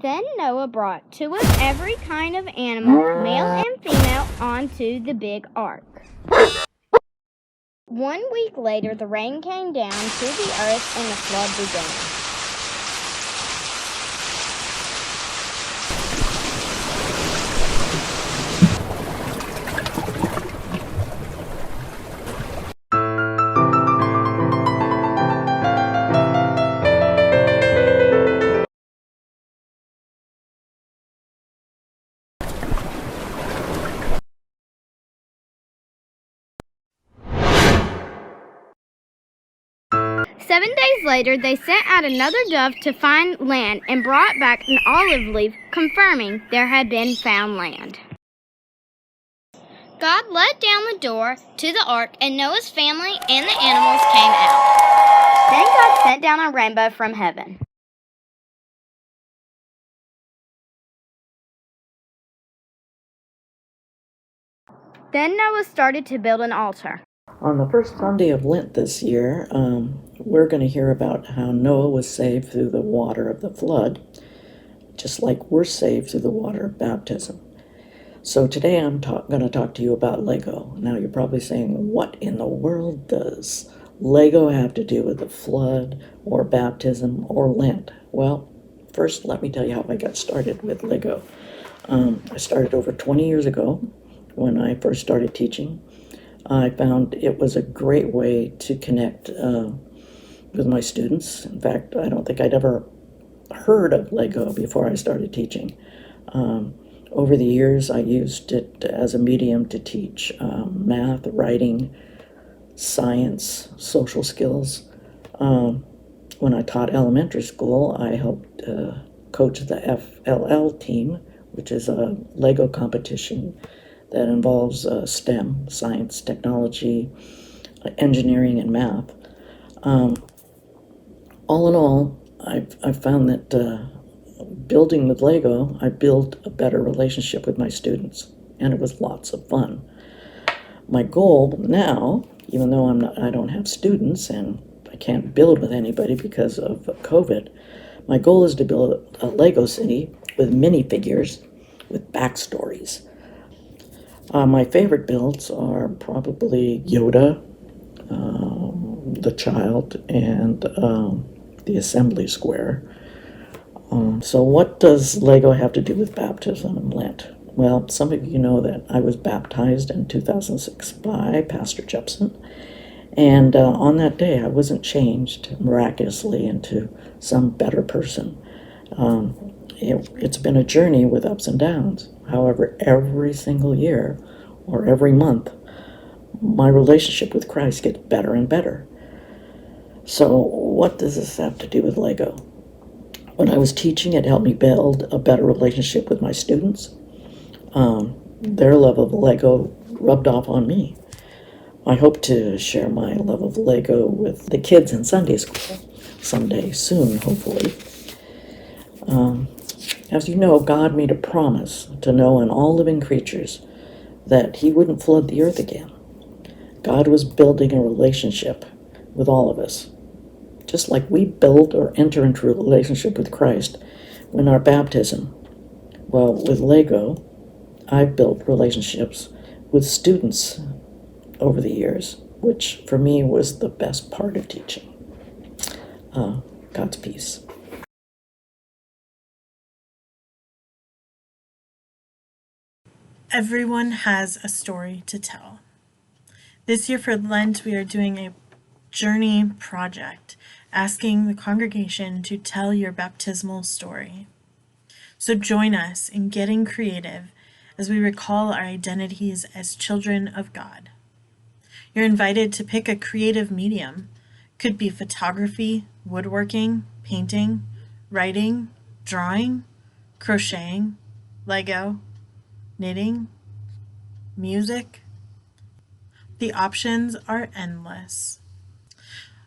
Then Noah brought two of every kind of animal, male and female, onto the big ark. 1 week later, the rain came down to the earth and the flood began. 7 days later, they sent out another dove to find land and brought back an olive leaf, confirming there had been found land. God let down the door to the ark, and Noah's family and the animals came out. Then God sent down a rainbow from heaven. Then Noah started to build an altar. On the first Sunday of Lent this year, we're going to hear about how Noah was saved through the water of the flood, just like we're saved through the water of baptism. So today I'm going to talk to you about Lego. Now you're probably saying, what in the world does Lego have to do with the flood or baptism or Lent? Well, first let me tell you how I got started with Lego. I started over 20 years ago when I first started teaching. I found it was a great way to connect with my students. In fact, I don't think I'd ever heard of Lego before I started teaching. Over the years, I used it as a medium to teach math, writing, science, social skills. When I taught elementary school, I helped coach the FLL team, which is a Lego competition that involves STEM, science, technology, engineering, and math. All in all, I've found that building with Lego, I built a better relationship with my students, and it was lots of fun. My goal now, even though I don't have students and I can't build with anybody because of COVID, my goal is to build a Lego city with minifigures with backstories. My favorite builds are probably Yoda, the child, and the assembly square. So what does Lego have to do with baptism and Lent? Well, some of you know that I was baptized in 2006 by Pastor Jepson. And on that day, I wasn't changed miraculously into some better person. It's been a journey with ups and downs. However, every single year or every month, my relationship with Christ gets better and better. So what does this have to do with Lego? When I was teaching, it helped me build a better relationship with my students. Their love of Lego rubbed off on me. I hope to share my love of Lego with the kids in Sunday school someday soon, hopefully. As you know, God made a promise to Noah and all living creatures that he wouldn't flood the earth again. God was building a relationship with all of us, just like we build or enter into a relationship with Christ when our baptism. Well, with Lego, I've built relationships with students over the years, which for me was the best part of teaching. God's peace. Everyone has a story to tell. This year for Lent, we are doing a journey project, asking the congregation to tell your baptismal story. So join us in getting creative as we recall our identities as children of God. You're invited to pick a creative medium. Could be photography, woodworking, painting, writing, drawing, crocheting, Lego, knitting, music. The options are endless.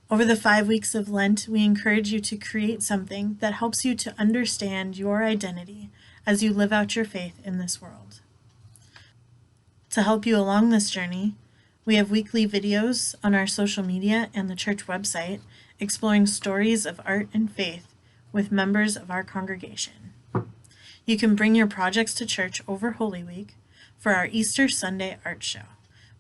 Over the 5 weeks of Lent, we encourage you to create something that helps you to understand your identity as you live out your faith in this world. To help you along this journey, we have weekly videos on our social media and the church website exploring stories of art and faith with members of our congregation. You can bring your projects to church over Holy Week for our Easter Sunday art show.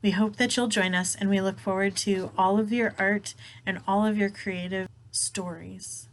We hope that you'll join us, and we look forward to all of your art and all of your creative stories.